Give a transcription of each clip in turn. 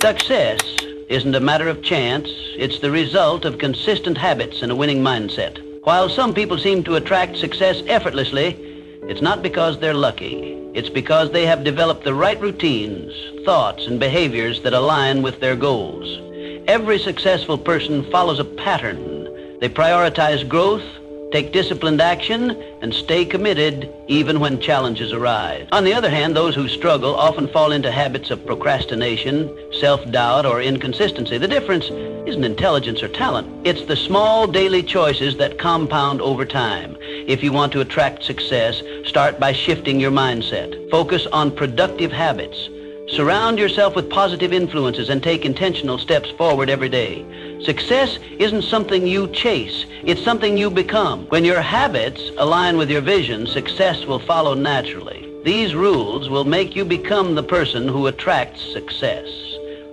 Success isn't a matter of chance. It's the result of consistent habits and a winning mindset. While some people seem to attract success effortlessly, it's not because they're lucky. It's because they have developed the right routines, thoughts, and behaviors that align with their goals. Every successful person follows a pattern. They prioritize growth, take disciplined action, and stay committed even when challenges arise. On the other hand, those who struggle often fall into habits of procrastination, self-doubt, or inconsistency. The difference isn't intelligence or talent. It's the small daily choices that compound over time. If you want to attract success, start by shifting your mindset. Focus on productive habits. Surround yourself with positive influences and take intentional steps forward every day. Success isn't something you chase, it's something you become. When your habits align with your vision, success will follow naturally. These rules will make you become the person who attracts success.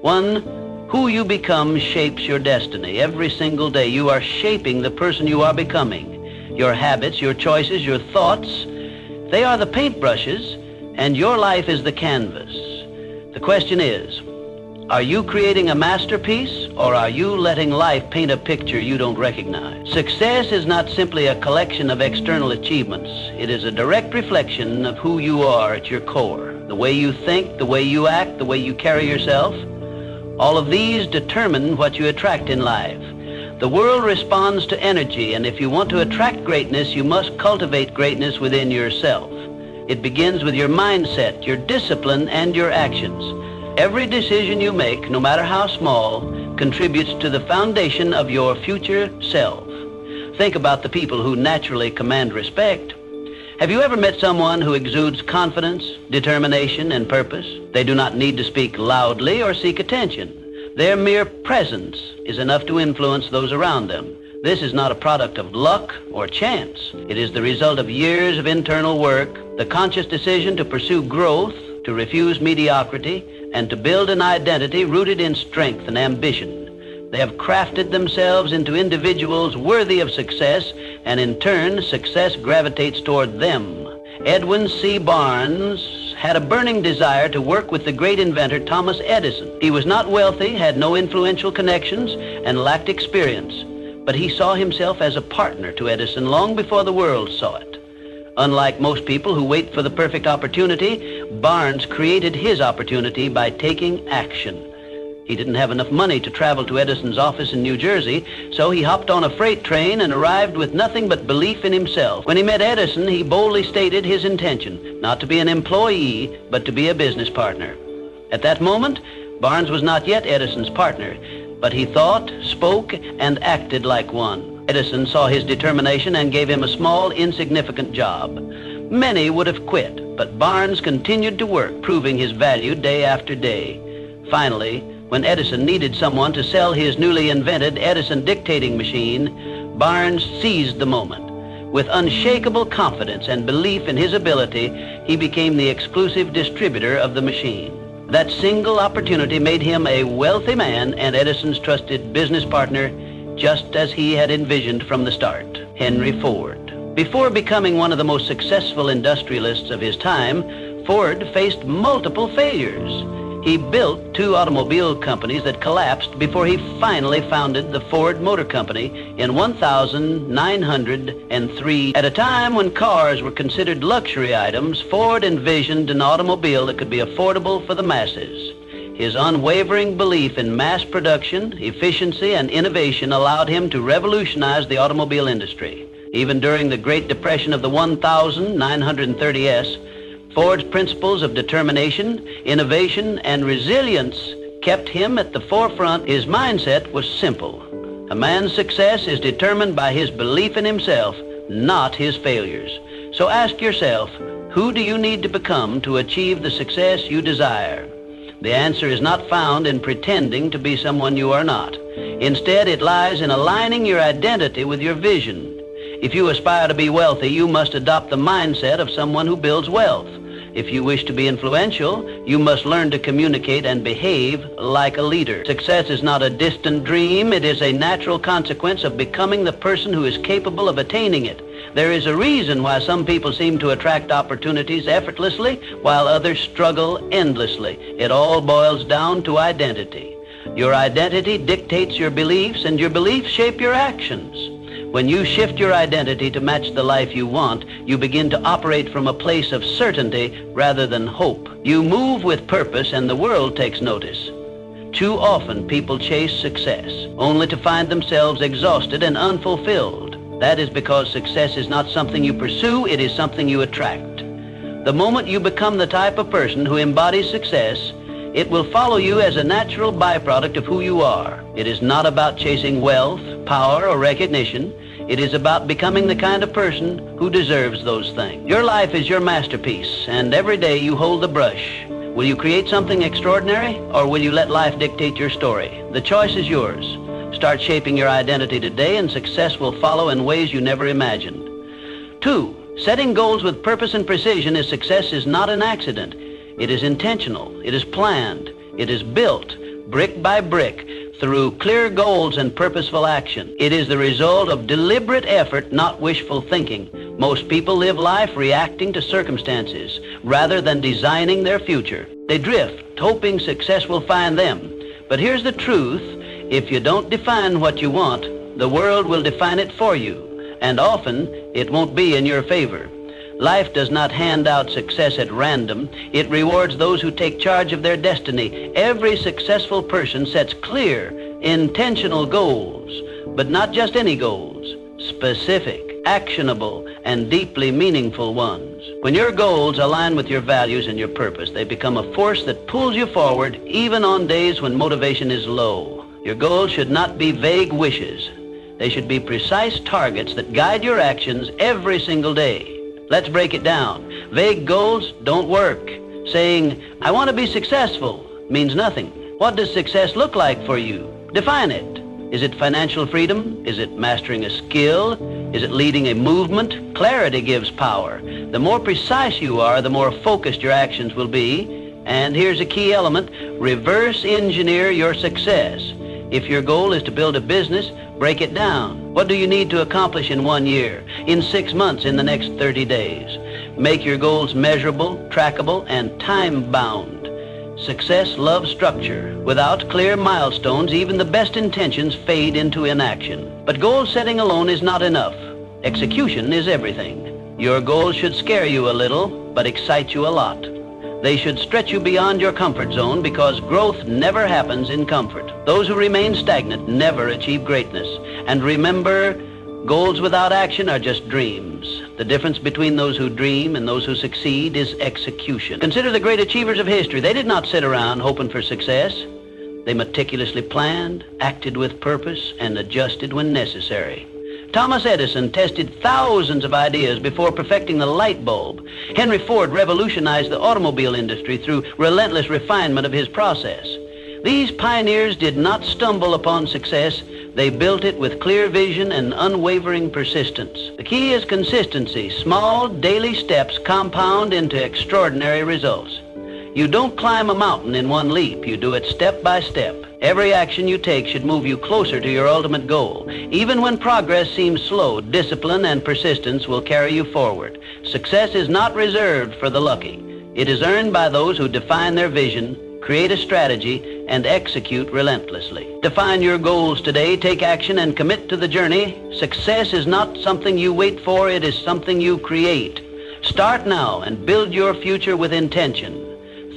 1, who you become shapes your destiny. Every single day you are shaping the person you are becoming. Your habits, your choices, your thoughts, they are the paintbrushes, and your life is the canvas. The question is, are you creating a masterpiece, or are you letting life paint a picture you don't recognize? Success is not simply a collection of external achievements. It is a direct reflection of who you are at your core. The way you think, the way you act, the way you carry yourself. All of these determine what you attract in life. The world responds to energy, and if you want to attract greatness, you must cultivate greatness within yourself. It begins with your mindset, your discipline, and your actions. Every decision you make, no matter how small, contributes to the foundation of your future self. Think about the people who naturally command respect. Have you ever met someone who exudes confidence, determination, and purpose? They do not need to speak loudly or seek attention. Their mere presence is enough to influence those around them. This is not a product of luck or chance. It is the result of years of internal work, the conscious decision to pursue growth, to refuse mediocrity, and to build an identity rooted in strength and ambition. They have crafted themselves into individuals worthy of success, and in turn, success gravitates toward them. Edwin C. Barnes had a burning desire to work with the great inventor Thomas Edison. He was not wealthy, had no influential connections, and lacked experience. But he saw himself as a partner to Edison long before the world saw it. Unlike most people who wait for the perfect opportunity, Barnes created his opportunity by taking action. He didn't have enough money to travel to Edison's office in New Jersey, so he hopped on a freight train and arrived with nothing but belief in himself. When he met Edison, he boldly stated his intention, not to be an employee, but to be a business partner. At that moment, Barnes was not yet Edison's partner, but he thought, spoke, and acted like one. Edison saw his determination and gave him a small, insignificant job. Many would have quit, but Barnes continued to work, proving his value day after day. Finally, when Edison needed someone to sell his newly invented Edison dictating machine, Barnes seized the moment. With unshakable confidence and belief in his ability, he became the exclusive distributor of the machine. That single opportunity made him a wealthy man and Edison's trusted business partner, just as he had envisioned from the start. Henry Ford. Before becoming one of the most successful industrialists of his time, Ford faced multiple failures. He built 2 automobile companies that collapsed before he finally founded the Ford Motor Company in 1903. At a time when cars were considered luxury items, Ford envisioned an automobile that could be affordable for the masses. His unwavering belief in mass production, efficiency, and innovation allowed him to revolutionize the automobile industry. Even during the Great Depression of the 1930s, Ford's principles of determination, innovation, and resilience kept him at the forefront. His mindset was simple. A man's success is determined by his belief in himself, not his failures. So ask yourself, who do you need to become to achieve the success you desire? The answer is not found in pretending to be someone you are not. Instead, it lies in aligning your identity with your vision. If you aspire to be wealthy, you must adopt the mindset of someone who builds wealth. If you wish to be influential, you must learn to communicate and behave like a leader. Success is not a distant dream. It is a natural consequence of becoming the person who is capable of attaining it. There is a reason why some people seem to attract opportunities effortlessly, while others struggle endlessly. It all boils down to identity. Your identity dictates your beliefs, and your beliefs shape your actions. When you shift your identity to match the life you want, you begin to operate from a place of certainty rather than hope. You move with purpose, and the world takes notice. Too often, people chase success, only to find themselves exhausted and unfulfilled. That is because success is not something you pursue, it is something you attract. The moment you become the type of person who embodies success, it will follow you as a natural byproduct of who you are. It is not about chasing wealth, power, or recognition. It is about becoming the kind of person who deserves those things. Your life is your masterpiece, and every day you hold the brush. Will you create something extraordinary, or will you let life dictate your story? The choice is yours. Start shaping your identity today, and success will follow in ways you never imagined. 2. Setting goals with purpose and precision is success is not an accident. It is intentional. It is planned. It is built, brick by brick, through clear goals and purposeful action. It is the result of deliberate effort, not wishful thinking. Most people live life reacting to circumstances rather than designing their future. They drift, hoping success will find them. But here's the truth. If you don't define what you want, the world will define it for you, and often it won't be in your favor. Life does not hand out success at random. It rewards those who take charge of their destiny. Every successful person sets clear, intentional goals, but not just any goals. Specific, actionable, and deeply meaningful ones. When your goals align with your values and your purpose, they become a force that pulls you forward even on days when motivation is low. Your goals should not be vague wishes. They should be precise targets that guide your actions every single day. Let's break it down. Vague goals don't work. Saying, "I want to be successful," means nothing. What does success look like for you? Define it. Is it financial freedom? Is it mastering a skill? Is it leading a movement? Clarity gives power. The more precise you are, the more focused your actions will be. And here's a key element: reverse engineer your success. If your goal is to build a business, break it down. What do you need to accomplish in 1 year, in 6 months, in the next 30 days? Make your goals measurable, trackable, and time-bound. Success loves structure. Without clear milestones, even the best intentions fade into inaction. But goal setting alone is not enough. Execution is everything. Your goals should scare you a little, but excite you a lot. They should stretch you beyond your comfort zone, because growth never happens in comfort. Those who remain stagnant never achieve greatness. And remember, goals without action are just dreams. The difference between those who dream and those who succeed is execution. Consider the great achievers of history. They did not sit around hoping for success. They meticulously planned, acted with purpose, and adjusted when necessary. Thomas Edison tested thousands of ideas before perfecting the light bulb. Henry Ford revolutionized the automobile industry through relentless refinement of his process. These pioneers did not stumble upon success. They built it with clear vision and unwavering persistence. The key is consistency. Small, daily steps compound into extraordinary results. You don't climb a mountain in one leap. You do it step by step. Every action you take should move you closer to your ultimate goal. Even when progress seems slow, discipline and persistence will carry you forward. Success is not reserved for the lucky. It is earned by those who define their vision, create a strategy, and execute relentlessly. Define your goals today, take action, and commit to the journey. Success is not something you wait for, it is something you create. Start now and build your future with intention.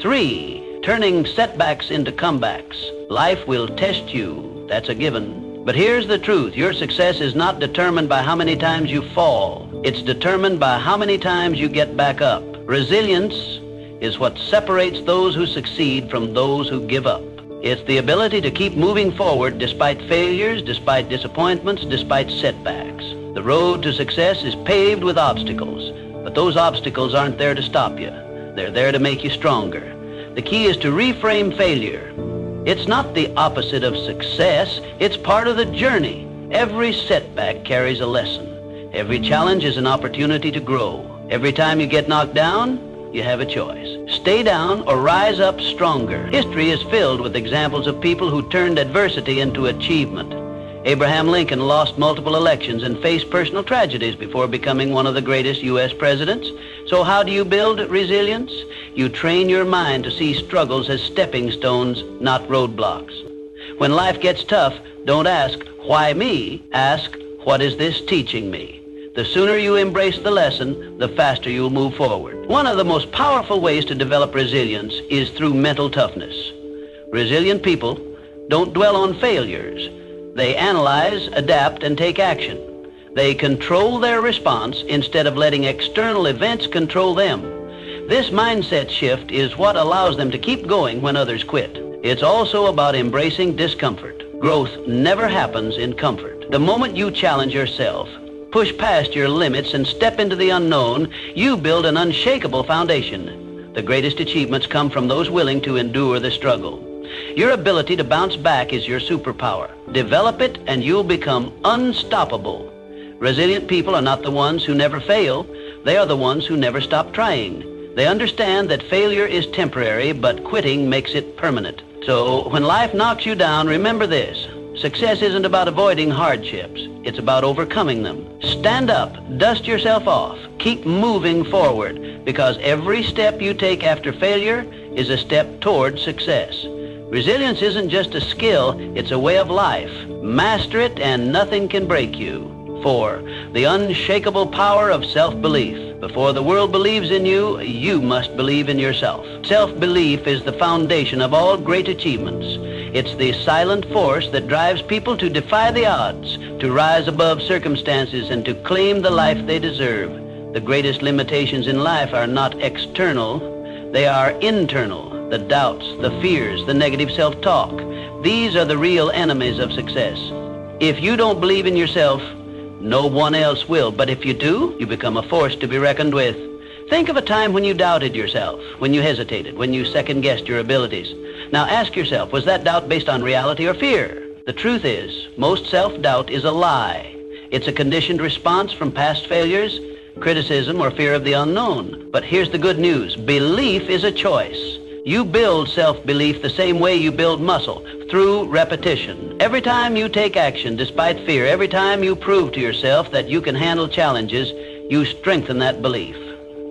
3. Turning setbacks into comebacks. Life will test you, that's a given. But here's the truth: your success is not determined by how many times you fall. It's determined by how many times you get back up. Resilience is what separates those who succeed from those who give up. It's the ability to keep moving forward despite failures, despite disappointments, despite setbacks. The road to success is paved with obstacles, but those obstacles aren't there to stop you. They're there to make you stronger. The key is to reframe failure. It's not the opposite of success. It's part of the journey. Every setback carries a lesson. Every challenge is an opportunity to grow. Every time you get knocked down, you have a choice. Stay down or rise up stronger. History is filled with examples of people who turned adversity into achievement. Abraham Lincoln lost multiple elections and faced personal tragedies before becoming one of the greatest U.S. presidents. So how do you build resilience? You train your mind to see struggles as stepping stones, not roadblocks. When life gets tough, don't ask, why me? Ask, what is this teaching me? The sooner you embrace the lesson, the faster you'll move forward. One of the most powerful ways to develop resilience is through mental toughness. Resilient people don't dwell on failures. They analyze, adapt, and take action. They control their response instead of letting external events control them. This mindset shift is what allows them to keep going when others quit. It's also about embracing discomfort. Growth never happens in comfort. The moment you challenge yourself, push past your limits, and step into the unknown, you build an unshakable foundation. The greatest achievements come from those willing to endure the struggle. Your ability to bounce back is your superpower. Develop it and you'll become unstoppable. Resilient people are not the ones who never fail. They are the ones who never stop trying. They understand that failure is temporary, but quitting makes it permanent. So when life knocks you down, remember this. Success isn't about avoiding hardships. It's about overcoming them. Stand up, dust yourself off, keep moving forward, because every step you take after failure is a step toward success. Resilience isn't just a skill, it's a way of life. Master it and nothing can break you. 4. The unshakable power of self-belief. Before the world believes in you, you must believe in yourself. Self-belief is the foundation of all great achievements. It's the silent force that drives people to defy the odds, to rise above circumstances, and to claim the life they deserve. The greatest limitations in life are not external, they are internal. The doubts, the fears, the negative self-talk. These are the real enemies of success. If you don't believe in yourself, no one else will. But if you do, you become a force to be reckoned with. Think of a time when you doubted yourself, when you hesitated, when you second-guessed your abilities. Now ask yourself, was that doubt based on reality or fear? The truth is, most self-doubt is a lie. It's a conditioned response from past failures, criticism, or fear of the unknown. But here's the good news. Belief is a choice. You build self-belief the same way you build muscle, through repetition. Every time you take action despite fear, every time you prove to yourself that you can handle challenges, you strengthen that belief.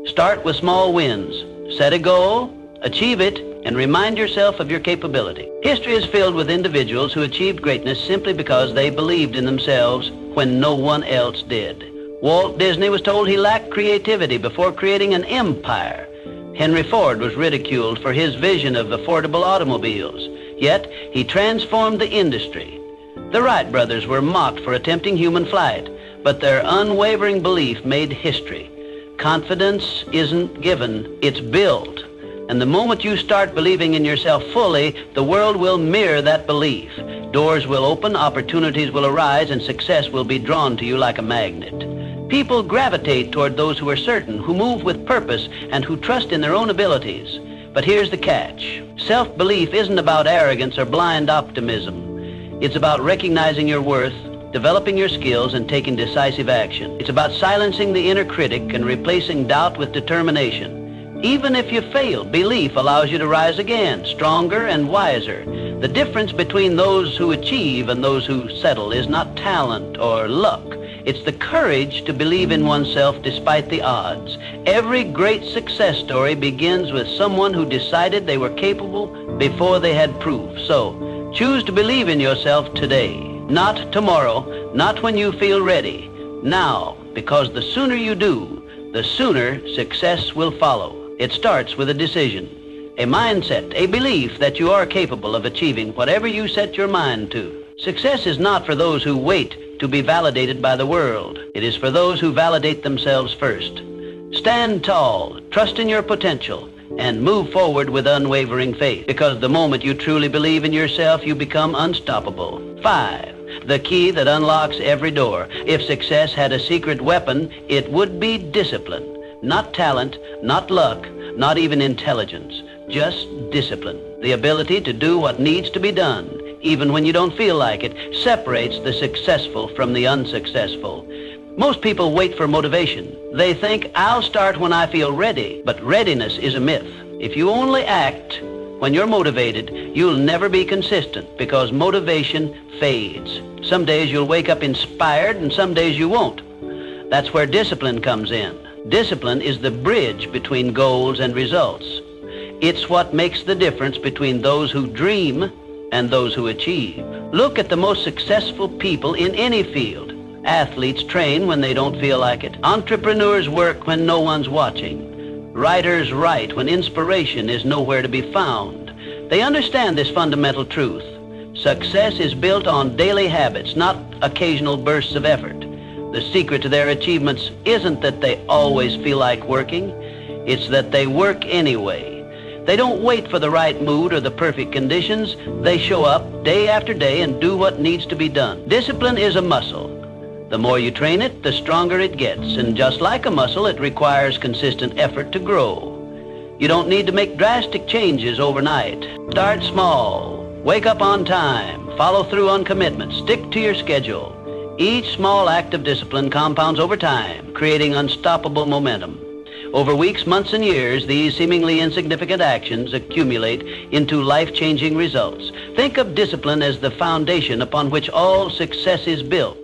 Start with small wins. Set a goal, achieve it, and remind yourself of your capability. History is filled with individuals who achieved greatness simply because they believed in themselves when no one else did. Walt Disney was told he lacked creativity before creating an empire. Henry Ford was ridiculed for his vision of affordable automobiles, yet he transformed the industry. The Wright brothers were mocked for attempting human flight, but their unwavering belief made history. Confidence isn't given, it's built. And the moment you start believing in yourself fully, the world will mirror that belief. Doors will open, opportunities will arise, and success will be drawn to you like a magnet. People gravitate toward those who are certain, who move with purpose, and who trust in their own abilities. But here's the catch. Self-belief isn't about arrogance or blind optimism. It's about recognizing your worth, developing your skills, and taking decisive action. It's about silencing the inner critic and replacing doubt with determination. Even if you fail, belief allows you to rise again, stronger and wiser. The difference between those who achieve and those who settle is not talent or luck. It's the courage to believe in oneself despite the odds. Every great success story begins with someone who decided they were capable before they had proof. So, choose to believe in yourself today. Not tomorrow, not when you feel ready. Now, because the sooner you do, the sooner success will follow. It starts with a decision, a mindset, a belief that you are capable of achieving whatever you set your mind to. Success is not for those who wait to be validated by the world. It is for those who validate themselves first. Stand tall, trust in your potential, and move forward with unwavering faith, because the moment you truly believe in yourself, you become unstoppable. 5. The key that unlocks every door. If success had a secret weapon, it would be discipline. Not talent, not luck, not even intelligence, just discipline. The ability to do what needs to be done, even when you don't feel like it, separates the successful from the unsuccessful. Most people wait for motivation. They think, I'll start when I feel ready, but readiness is a myth. If you only act when you're motivated, you'll never be consistent because motivation fades. Some days you'll wake up inspired and some days you won't. That's where discipline comes in. Discipline is the bridge between goals and results. It's what makes the difference between those who dream and those who achieve. Look at the most successful people in any field. Athletes train when they don't feel like it. Entrepreneurs work when no one's watching. Writers write when inspiration is nowhere to be found. They understand this fundamental truth. Success is built on daily habits, not occasional bursts of effort. The secret to their achievements isn't that they always feel like working. It's that they work anyway. They don't wait for the right mood or the perfect conditions. They show up day after day and do what needs to be done. Discipline is a muscle. The more you train it, the stronger it gets. And just like a muscle, it requires consistent effort to grow. You don't need to make drastic changes overnight. Start small. Wake up on time. Follow through on commitments. Stick to your schedule. Each small act of discipline compounds over time, creating unstoppable momentum. Over weeks, months, and years, these seemingly insignificant actions accumulate into life-changing results. Think of discipline as the foundation upon which all success is built.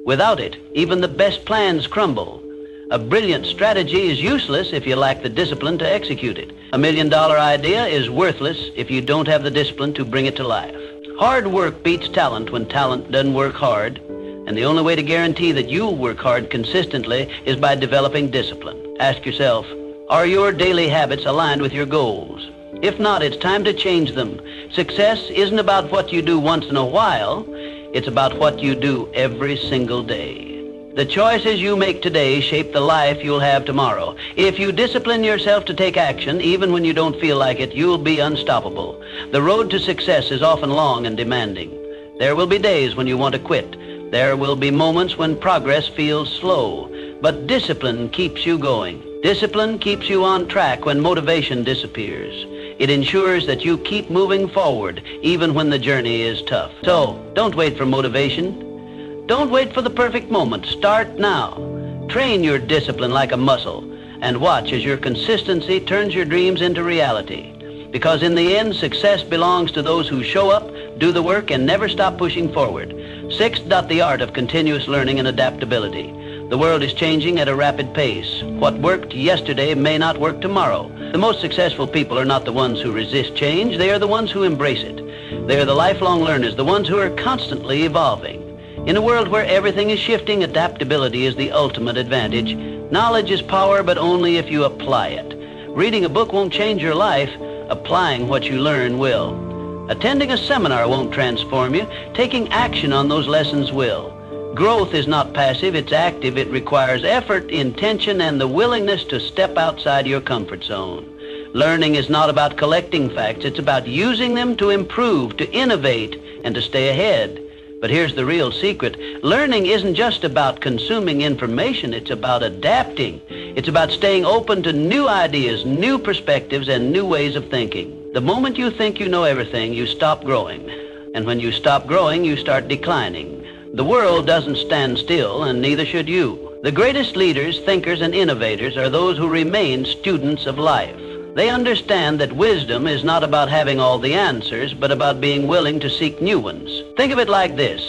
Without it, even the best plans crumble. A brilliant strategy is useless if you lack the discipline to execute it. $1 million idea is worthless if you don't have the discipline to bring it to life. Hard work beats talent when talent doesn't work hard. And the only way to guarantee that you'll work hard consistently is by developing discipline. Ask yourself, are your daily habits aligned with your goals? If not, it's time to change them. Success isn't about what you do once in a while. It's about what you do every single day. The choices you make today shape the life you'll have tomorrow. If you discipline yourself to take action, even when you don't feel like it, you'll be unstoppable. The road to success is often long and demanding. There will be days when you want to quit. There will be moments when progress feels slow. But discipline keeps you going. Discipline keeps you on track when motivation disappears. It ensures that you keep moving forward even when the journey is tough. So, don't wait for motivation. Don't wait for the perfect moment. Start now. Train your discipline like a muscle and watch as your consistency turns your dreams into reality. Because in the end, success belongs to those who show up, do the work, and never stop pushing forward. Sixth, the art of continuous learning and adaptability. The world is changing at a rapid pace. What worked yesterday may not work tomorrow. The most successful people are not the ones who resist change. They are the ones who embrace it. They are the lifelong learners, the ones who are constantly evolving. In a world where everything is shifting, adaptability is the ultimate advantage. Knowledge is power, but only if you apply it. Reading a book won't change your life. Applying what you learn will. Attending a seminar won't transform you. Taking action on those lessons will. Growth is not passive, it's active. It requires effort, intention, and the willingness to step outside your comfort zone. Learning is not about collecting facts, it's about using them to improve, to innovate, and to stay ahead. But here's the real secret. Learning isn't just about consuming information, it's about adapting. It's about staying open to new ideas, new perspectives, and new ways of thinking. The moment you think you know everything, you stop growing. And when you stop growing, you start declining. The world doesn't stand still, and neither should you. The greatest leaders, thinkers, and innovators are those who remain students of life. They understand that wisdom is not about having all the answers, but about being willing to seek new ones. Think of it like this.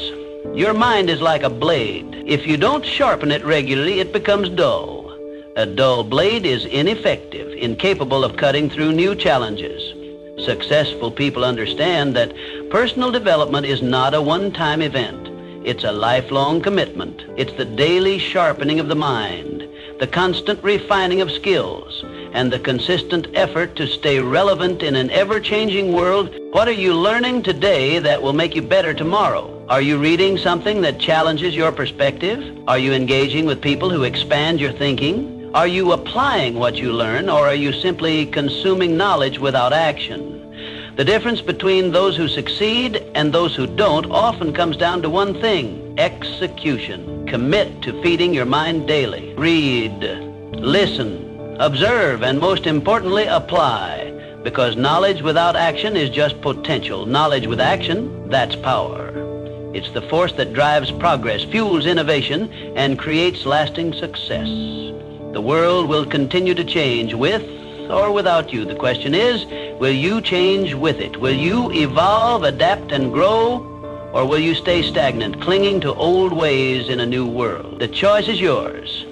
Your mind is like a blade. If you don't sharpen it regularly, it becomes dull. A dull blade is ineffective, incapable of cutting through new challenges. Successful people understand that personal development is not a one-time event. It's a lifelong commitment. It's the daily sharpening of the mind, the constant refining of skills, and the consistent effort to stay relevant in an ever-changing world. What are you learning today that will make you better tomorrow? Are you reading something that challenges your perspective? Are you engaging with people who expand your thinking? Are you applying what you learn, or are you simply consuming knowledge without action? The difference between those who succeed and those who don't often comes down to one thing: execution. Commit to feeding your mind daily. Read, listen, observe, and most importantly, apply. Because knowledge without action is just potential. Knowledge with action, that's power. It's the force that drives progress, fuels innovation, and creates lasting success. The world will continue to change with or without you. The question is, will you change with it? Will you evolve, adapt, and grow? Or will you stay stagnant, clinging to old ways in a new world? The choice is yours.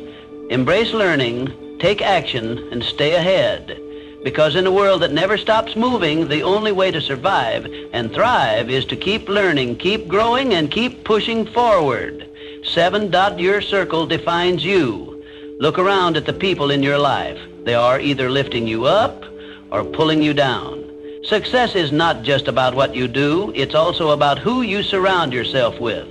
Embrace learning, take action, and stay ahead. Because in a world that never stops moving, the only way to survive and thrive is to keep learning, keep growing, and keep pushing forward. 7. Your circle defines you. Look around at the people in your life. They are either lifting you up or pulling you down. Success is not just about what you do, it's also about who you surround yourself with.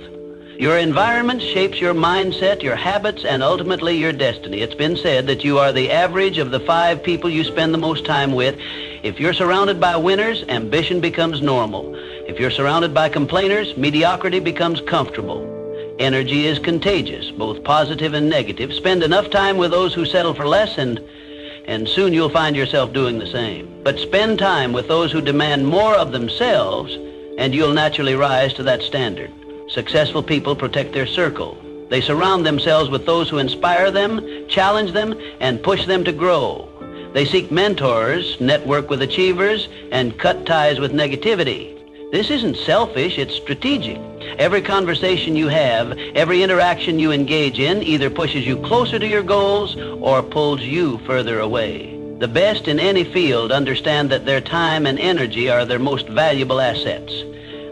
Your environment shapes your mindset, your habits, and ultimately your destiny. It's been said that you are the average of the 5 people you spend the most time with. If you're surrounded by winners, ambition becomes normal. If you're surrounded by complainers, mediocrity becomes comfortable. Energy is contagious, both positive and negative. Spend enough time with those who settle for less, and soon you'll find yourself doing the same. But spend time with those who demand more of themselves, and you'll naturally rise to that standard. Successful people protect their circle. They surround themselves with those who inspire them, challenge them, and push them to grow. They seek mentors, network with achievers, and cut ties with negativity. This isn't selfish, it's strategic. Every conversation you have, every interaction you engage in either pushes you closer to your goals or pulls you further away. The best in any field understand that their time and energy are their most valuable assets.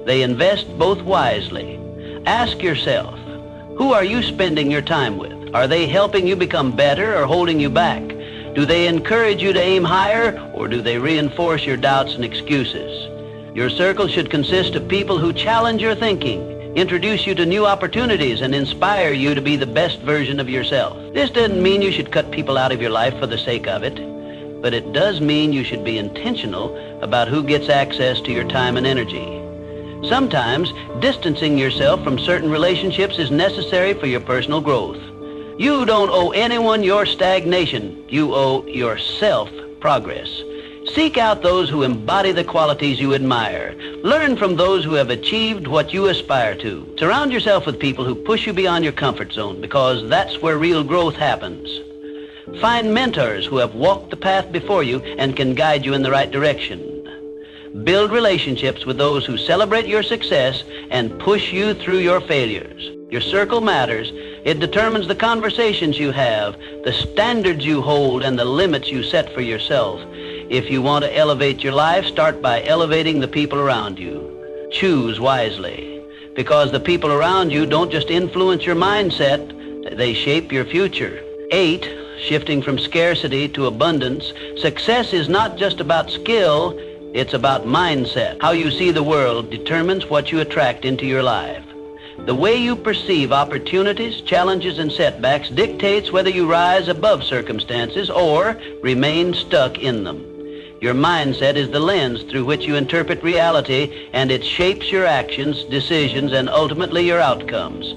They invest both wisely. Ask yourself, who are you spending your time with? Are they helping you become better or holding you back? Do they encourage you to aim higher, or do they reinforce your doubts and excuses? Your circle should consist of people who challenge your thinking, introduce you to new opportunities, and inspire you to be the best version of yourself. This doesn't mean you should cut people out of your life for the sake of it, but it does mean you should be intentional about who gets access to your time and energy. Sometimes, distancing yourself from certain relationships is necessary for your personal growth. You don't owe anyone your stagnation. You owe yourself progress. Seek out those who embody the qualities you admire. Learn from those who have achieved what you aspire to. Surround yourself with people who push you beyond your comfort zone, because that's where real growth happens. Find mentors who have walked the path before you and can guide you in the right direction. Build relationships with those who celebrate your success and push you through your failures. Your circle matters. It determines the conversations you have, the standards you hold, and the limits you set for yourself. If you want to elevate your life, start by elevating the people around you. Choose wisely, because the people around you don't just influence your mindset, they shape your future. 8, shifting from scarcity to abundance. Success is not just about skill, it's about mindset. How you see the world determines what you attract into your life. The way you perceive opportunities, challenges, and setbacks dictates whether you rise above circumstances or remain stuck in them. Your mindset is the lens through which you interpret reality, and it shapes your actions, decisions, and ultimately your outcomes.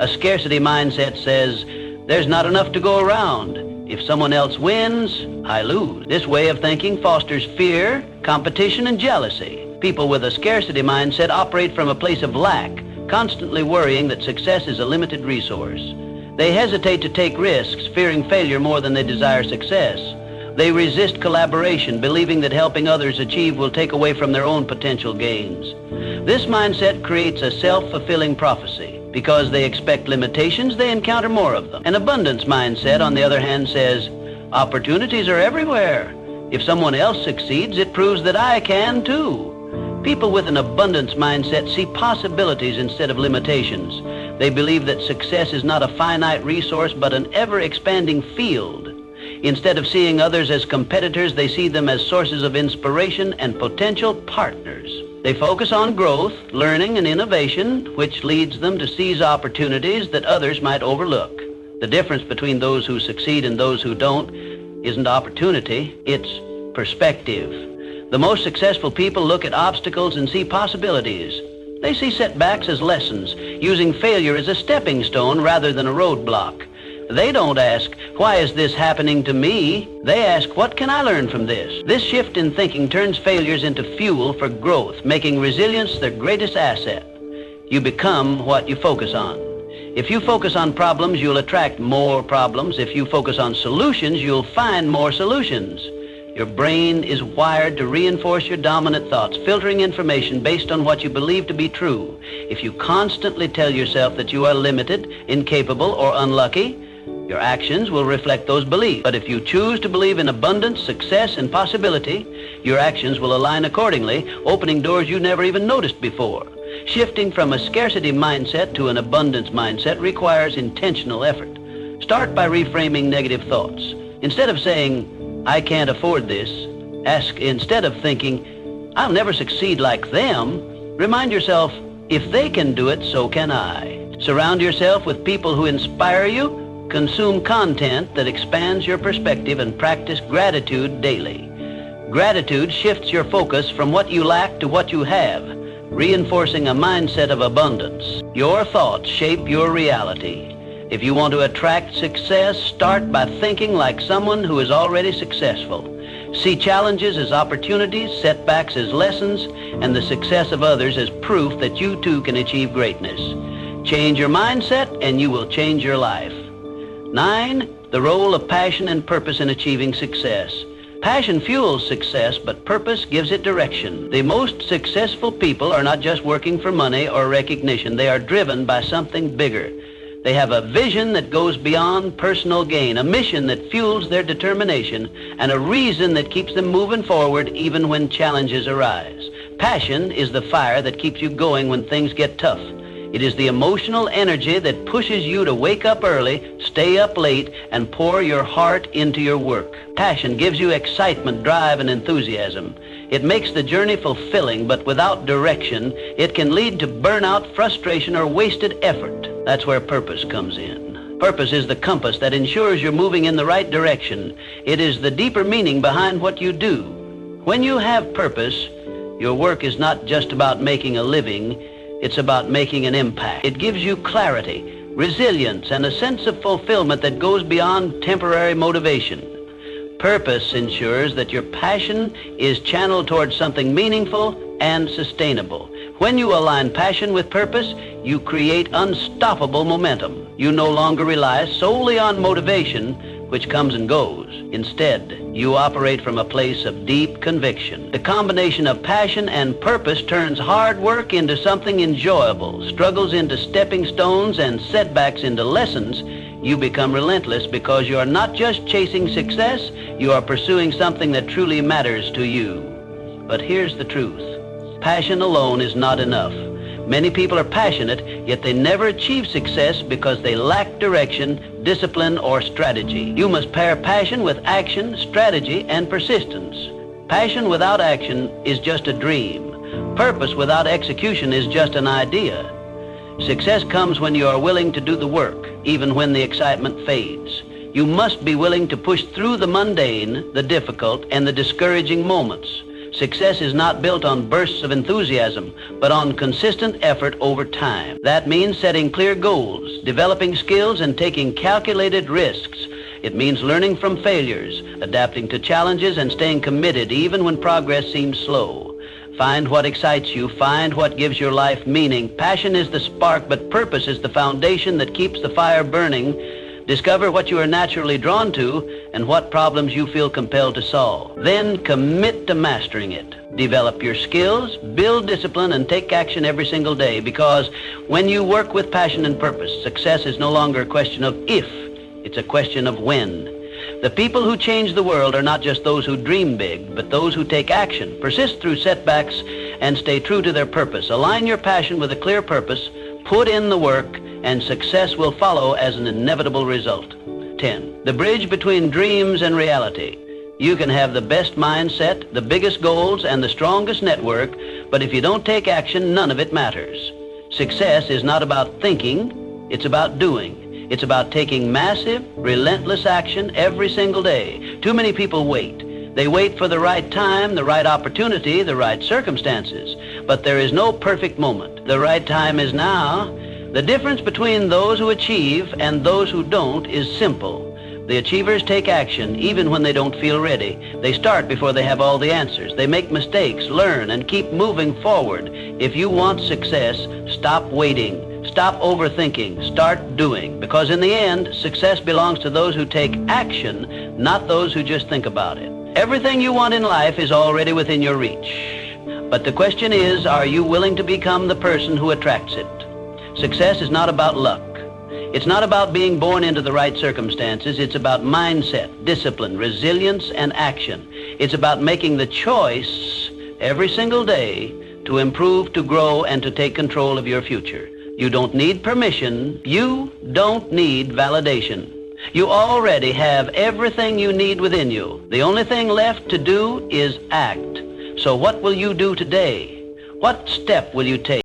A scarcity mindset says, there's not enough to go around. If someone else wins, I lose. This way of thinking fosters fear, competition, and jealousy. People with a scarcity mindset operate from a place of lack, constantly worrying that success is a limited resource. They hesitate to take risks, fearing failure more than they desire success. They resist collaboration, believing that helping others achieve will take away from their own potential gains. This mindset creates a self-fulfilling prophecy. Because they expect limitations, they encounter more of them. An abundance mindset, on the other hand, says, opportunities are everywhere. If someone else succeeds, it proves that I can too. People with an abundance mindset see possibilities instead of limitations. They believe that success is not a finite resource, but an ever-expanding field. Instead of seeing others as competitors, they see them as sources of inspiration and potential partners. They focus on growth, learning, and innovation, which leads them to seize opportunities that others might overlook. The difference between those who succeed and those who don't isn't opportunity, it's perspective. The most successful people look at obstacles and see possibilities. They see setbacks as lessons, using failure as a stepping stone rather than a roadblock. They don't ask, why is this happening to me? They ask, what can I learn from this? This shift in thinking turns failures into fuel for growth, making resilience their greatest asset. You become what you focus on. If you focus on problems, you'll attract more problems. If you focus on solutions, you'll find more solutions. Your brain is wired to reinforce your dominant thoughts, filtering information based on what you believe to be true. If you constantly tell yourself that you are limited, incapable, or unlucky, your actions will reflect those beliefs. But if you choose to believe in abundance, success, and possibility, your actions will align accordingly, opening doors you never even noticed before. Shifting from a scarcity mindset to an abundance mindset requires intentional effort. Start by reframing negative thoughts. Instead of saying, "I can't afford this," ask, instead of thinking, "I'll never succeed like them," remind yourself, "If they can do it, so can I." Surround yourself with people who inspire you. Consume content that expands your perspective and practice gratitude daily. Gratitude shifts your focus from what you lack to what you have, reinforcing a mindset of abundance. Your thoughts shape your reality. If you want to attract success, start by thinking like someone who is already successful. See challenges as opportunities, setbacks as lessons, and the success of others as proof that you too can achieve greatness. Change your mindset and you will change your life. 9, the role of passion and purpose in achieving success. Passion fuels success, but purpose gives it direction. The most successful people are not just working for money or recognition. They are driven by something bigger. They have a vision that goes beyond personal gain, a mission that fuels their determination, and a reason that keeps them moving forward even when challenges arise. Passion is the fire that keeps you going when things get tough. It is the emotional energy that pushes you to wake up early, stay up late, and pour your heart into your work. Passion gives you excitement, drive, and enthusiasm. It makes the journey fulfilling, but without direction, it can lead to burnout, frustration, or wasted effort. That's where purpose comes in. Purpose is the compass that ensures you're moving in the right direction. It is the deeper meaning behind what you do. When you have purpose, your work is not just about making a living. It's about making an impact. It gives you clarity, resilience, and a sense of fulfillment that goes beyond temporary motivation. Purpose ensures that your passion is channeled towards something meaningful and sustainable. When you align passion with purpose, you create unstoppable momentum. You no longer rely solely on motivation, which comes and goes. Instead, you operate from a place of deep conviction. The combination of passion and purpose turns hard work into something enjoyable, struggles into stepping stones, and setbacks into lessons. You become relentless because you are not just chasing success, you are pursuing something that truly matters to you. But here's the truth. Passion alone is not enough. Many people are passionate, yet they never achieve success because they lack direction, discipline, or strategy. You must pair passion with action, strategy, and persistence. Passion without action is just a dream. Purpose without execution is just an idea. Success comes when you are willing to do the work, even when the excitement fades. You must be willing to push through the mundane, the difficult, and the discouraging moments. Success is not built on bursts of enthusiasm, but on consistent effort over time. That means setting clear goals, developing skills, and taking calculated risks. It means learning from failures, adapting to challenges, and staying committed even when progress seems slow. Find what excites you. Find what gives your life meaning. Passion is the spark, but purpose is the foundation that keeps the fire burning. Discover what you are naturally drawn to and what problems you feel compelled to solve. Then commit to mastering it. Develop your skills, build discipline, and take action every single day, because when you work with passion and purpose, success is no longer a question of if, it's a question of when. The people who change the world are not just those who dream big, but those who take action, persist through setbacks, and stay true to their purpose. Align your passion with a clear purpose, put in the work, and success will follow as an inevitable result. 10. The bridge between dreams and reality. You can have the best mindset, the biggest goals, and the strongest network, but if you don't take action, none of it matters. Success is not about thinking, it's about doing. It's about taking massive, relentless action every single day. Too many people wait. They wait for the right time, the right opportunity, the right circumstances. But there is no perfect moment. The right time is now. The difference between those who achieve and those who don't is simple. The achievers take action even when they don't feel ready. They start before they have all the answers. They make mistakes, learn, and keep moving forward. If you want success, stop waiting. Stop overthinking. Start doing. Because in the end, success belongs to those who take action, not those who just think about it. Everything you want in life is already within your reach. But the question is, are you willing to become the person who attracts it? Success is not about luck. It's not about being born into the right circumstances. It's about mindset, discipline, resilience, and action. It's about making the choice every single day to improve, to grow, and to take control of your future. You don't need permission. You don't need validation. You already have everything you need within you. The only thing left to do is act. So what will you do today? What step will you take?